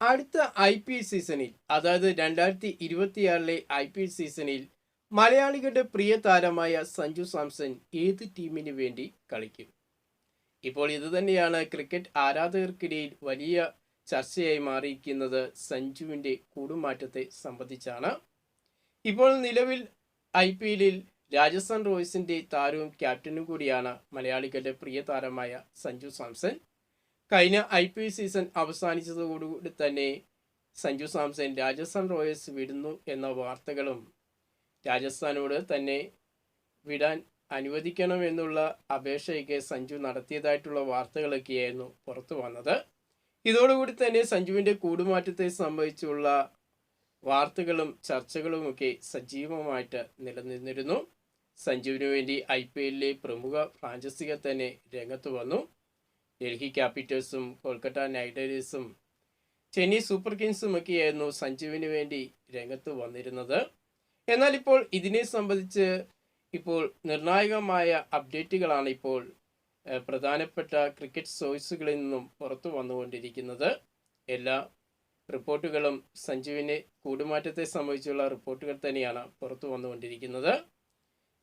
അടുത്ത IPL സീസണിൽ, അതായത് 2026 IPL സീസണിൽ മലയാളികളുടെ പ്രിയ താരമായ സഞ്ജു സാംസൺ ഏത് ടീമിന് വേണ്ടി കളിക്കും? ഇപ്പോൾ ഇത് തന്നെയാണ് ക്രിക്കറ്റ് ആരാധകർക്കിടയിൽ വലിയ ചർച്ചയായി മാറിയിരിക്കുന്നത്. സഞ്ജുവിൻ്റെ കൂടുമാറ്റത്തെ സംബന്ധിച്ചാണ്. ഇപ്പോൾ നിലവിൽ IPLൽ രാജസ്ഥാൻ റോയൽസിൻ്റെ താരവും ക്യാപ്റ്റനും കൂടിയാണ് മലയാളികളുടെ പ്രിയ താരമായ സഞ്ജു സാംസൺ. കഴിഞ്ഞ IPL സീസൺ അവസാനിച്ചതോടുകൂടി തന്നെ സഞ്ജു സാംസൺ രാജസ്ഥാൻ റോയൽസ് വിടുന്നു എന്ന വാർത്തകളും രാജസ്ഥാനോട് തന്നെ വിടാൻ അനുവദിക്കണമെന്നുള്ള അപേക്ഷയൊക്കെ സഞ്ജു നടത്തിയതായിട്ടുള്ള വാർത്തകളൊക്കെയായിരുന്നു പുറത്തു വന്നത്. ഇതോടുകൂടി തന്നെ സഞ്ജുവിൻ്റെ കൂടുമാറ്റത്തെ സംബന്ധിച്ചുള്ള വാർത്തകളും ചർച്ചകളുമൊക്കെ സജീവമായിട്ട് നിലനിന്നിരുന്നു. സഞ്ജുവിന് വേണ്ടി IPLലെ പ്രമുഖ ഫ്രാഞ്ചൈസികൾ തന്നെ രംഗത്ത് വന്നു. ഡൽഹി ക്യാപിറ്റൽസും കൊൽക്കത്ത നൈറ്റ് റൈഡേഴ്സും ചെന്നൈ സൂപ്പർ കിങ്സും ഒക്കെയായിരുന്നു സഞ്ജുവിന് വേണ്ടി രംഗത്ത് വന്നിരുന്നത്. എന്നാൽ ഇപ്പോൾ ഇതിനെ സംബന്ധിച്ച് ഇപ്പോൾ നിർണായകമായ അപ്ഡേറ്റുകളാണ് ഇപ്പോൾ പ്രധാനപ്പെട്ട ക്രിക്കറ്റ് സോഴ്സുകളിൽ നിന്നും പുറത്തു വന്നുകൊണ്ടിരിക്കുന്നത്. എല്ലാ റിപ്പോർട്ടുകളും സഞ്ജുവിൻ്റെ കൂടുമാറ്റത്തെ സംബന്ധിച്ചുള്ള റിപ്പോർട്ടുകൾ തന്നെയാണ് പുറത്തു വന്നുകൊണ്ടിരിക്കുന്നത്.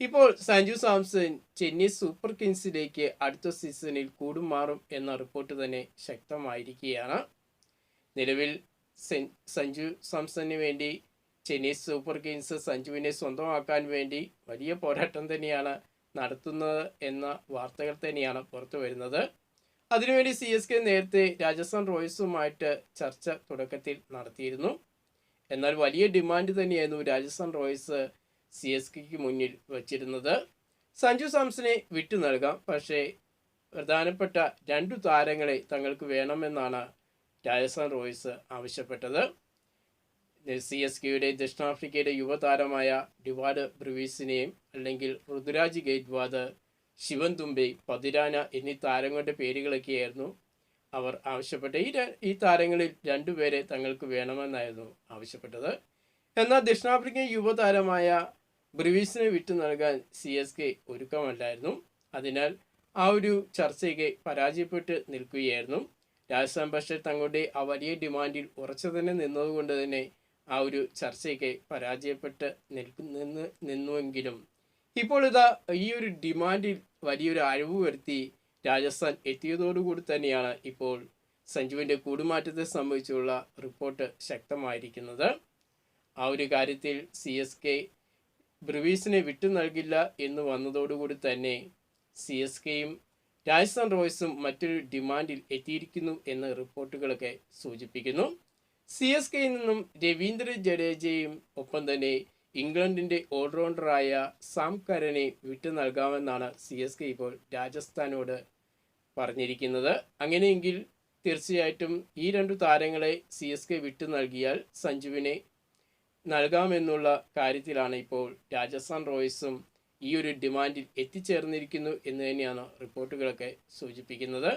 ഇപ്പോൾ സഞ്ജു സാംസൺ ചെന്നൈ സൂപ്പർ കിങ്സിലേക്ക് അടുത്ത സീസണിൽ കൂടുമാറും എന്ന റിപ്പോർട്ട് തന്നെ ശക്തമായിരിക്കുകയാണ്. നിലവിൽ സഞ്ജു സാംസണിന് വേണ്ടി ചെന്നൈ സൂപ്പർ കിങ്സ് സഞ്ജുവിനെ സ്വന്തമാക്കാൻ വേണ്ടി വലിയ പോരാട്ടം തന്നെയാണ് നടത്തുന്നത് എന്ന വാർത്തകൾ തന്നെയാണ് പുറത്തു വരുന്നത്. അതിനുവേണ്ടി CSK നേരത്തെ രാജസ്ഥാൻ റോയൽസുമായിട്ട് ചർച്ച തുടക്കത്തിൽ നടത്തിയിരുന്നു. എന്നാൽ വലിയ ഡിമാൻഡ് തന്നെയായിരുന്നു രാജസ്ഥാൻ റോയൽസ് CSKയ്ക്ക് മുന്നിൽ വച്ചിരുന്നത്. സഞ്ജു സാംസനെ വിട്ടു നൽകാം, പക്ഷേ പ്രധാനപ്പെട്ട 2 താരങ്ങളെ തങ്ങൾക്ക് വേണമെന്നാണ് രാജസ്ഥാൻ റോയൽസ് ആവശ്യപ്പെട്ടത്. CSKയുടെ ദക്ഷിണാഫ്രിക്കയുടെ യുവതാരമായ ഡിവാഡ് ബ്രുവീസിനെയും അല്ലെങ്കിൽ ഋതുരാജ് ഗെയ്ക്വാദ്, ശിവൻ ദുബെ, പതിരാന എന്നീ താരങ്ങളുടെ പേരുകളൊക്കെയായിരുന്നു അവർ ആവശ്യപ്പെട്ടത്. ഈ താരങ്ങളിൽ 2 പേരെ തങ്ങൾക്ക് വേണമെന്നായിരുന്നു ആവശ്യപ്പെട്ടത്. എന്നാൽ ദക്ഷിണാഫ്രിക്കൻ യുവതാരമായ ബ്രുവീസിനെ വിട്ടു നൽകാൻ CSK ഒരുക്കമല്ലായിരുന്നു. അതിനാൽ ആ ഒരു ചർച്ചയ്ക്ക് പരാജയപ്പെട്ട് നിൽക്കുകയായിരുന്നു. രാജസ്ഥാൻ പക്ഷേ തങ്ങളുടെ ആ വലിയ ഡിമാൻഡിൽ ഉറച്ചു തന്നെ നിന്നതുകൊണ്ട് തന്നെ ആ ഒരു ചർച്ചയ്ക്ക് പരാജയപ്പെട്ട് നിന്നുവെങ്കിലും ഇപ്പോൾ ഇതാ ഈ ഒരു ഡിമാൻഡിൽ വലിയൊരു അഴിവ് വരുത്തി രാജസ്ഥാൻ എത്തിയതോടുകൂടി തന്നെയാണ് ഇപ്പോൾ സഞ്ജുവിൻ്റെ കൂടുമാറ്റത്തെ സംബന്ധിച്ചുള്ള റിപ്പോർട്ട് ശക്തമായിരിക്കുന്നത്. ആ ഒരു കാര്യത്തിൽ CSK ബ്രുവീസിനെ വിട്ടു നൽകില്ല എന്ന് വന്നതോടുകൂടി തന്നെ CSKയും രാജസ്ഥാൻ റോയൽസും മറ്റൊരു ഡിമാൻഡിൽ എത്തിയിരിക്കുന്നു എന്ന് റിപ്പോർട്ടുകളൊക്കെ സൂചിപ്പിക്കുന്നു. CSKയിൽ നിന്നും രവീന്ദ്ര ജഡേജയും ഒപ്പം തന്നെ ഇംഗ്ലണ്ടിൻ്റെ ഓൾറൗണ്ടറായ സാം കരനെ വിട്ടു നൽകാമെന്നാണ് CSK ഇപ്പോൾ രാജസ്ഥാനോട് പറഞ്ഞിരിക്കുന്നത്. അങ്ങനെയെങ്കിൽ തീർച്ചയായിട്ടും ഈ 2 താരങ്ങളെ CSK വിട്ടു നൽകിയാൽ സഞ്ജുവിനെ നൽകാമെന്നുള്ള കാര്യത്തിലാണ് ഇപ്പോൾ രാജസ്ഥാൻ റോയൽസും ഈ ഒരു ഡിമാൻഡിൽ എത്തിച്ചേർന്നിരിക്കുന്നു എന്ന് തന്നെയാണ് റിപ്പോർട്ടുകളൊക്കെ സൂചിപ്പിക്കുന്നത്.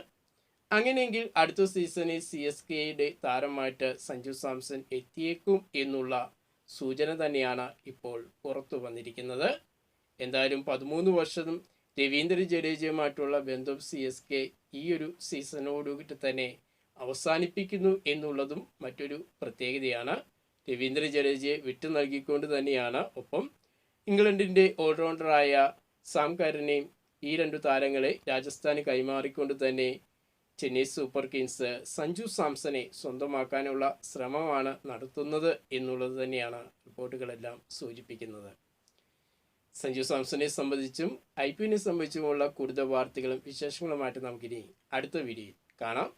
അങ്ങനെയെങ്കിൽ അടുത്ത സീസണിൽ CSKയുടെ താരമായിട്ട് സഞ്ജു സാംസൺ എത്തിയേക്കും എന്നുള്ള സൂചന തന്നെയാണ് ഇപ്പോൾ പുറത്തു വന്നിരിക്കുന്നത്. എന്തായാലും 13 വർഷം രവീന്ദ്ര ജഡേജയുമായിട്ടുള്ള ബന്ധം CSK ഈ ഒരു സീസണോടുകൂടി തന്നെ അവസാനിപ്പിക്കുന്നു എന്നുള്ളതും മറ്റൊരു പ്രത്യേകതയാണ്. രവീന്ദ്ര ജഡേജയെ വിട്ടു നൽകിക്കൊണ്ട് തന്നെയാണ് ഒപ്പം ഇംഗ്ലണ്ടിൻ്റെ ഓൾറൗണ്ടറായ സാം കരനെയും ഈ 2 താരങ്ങളെ രാജസ്ഥാന് കൈമാറിക്കൊണ്ട് തന്നെ ചെന്നൈ സൂപ്പർ കിങ്സ് സഞ്ജു സാംസനെ സ്വന്തമാക്കാനുള്ള ശ്രമമാണ് നടത്തുന്നത് എന്നുള്ളത് തന്നെയാണ് റിപ്പോർട്ടുകളെല്ലാം സൂചിപ്പിക്കുന്നത്. സഞ്ജു സാംസനെ സംബന്ധിച്ചും IPLനെ സംബന്ധിച്ചുമുള്ള കൂടുതൽ വാർത്തകളും വിശേഷങ്ങളുമായിട്ട് നമുക്കിനി അടുത്ത വീഡിയോയിൽ കാണാം.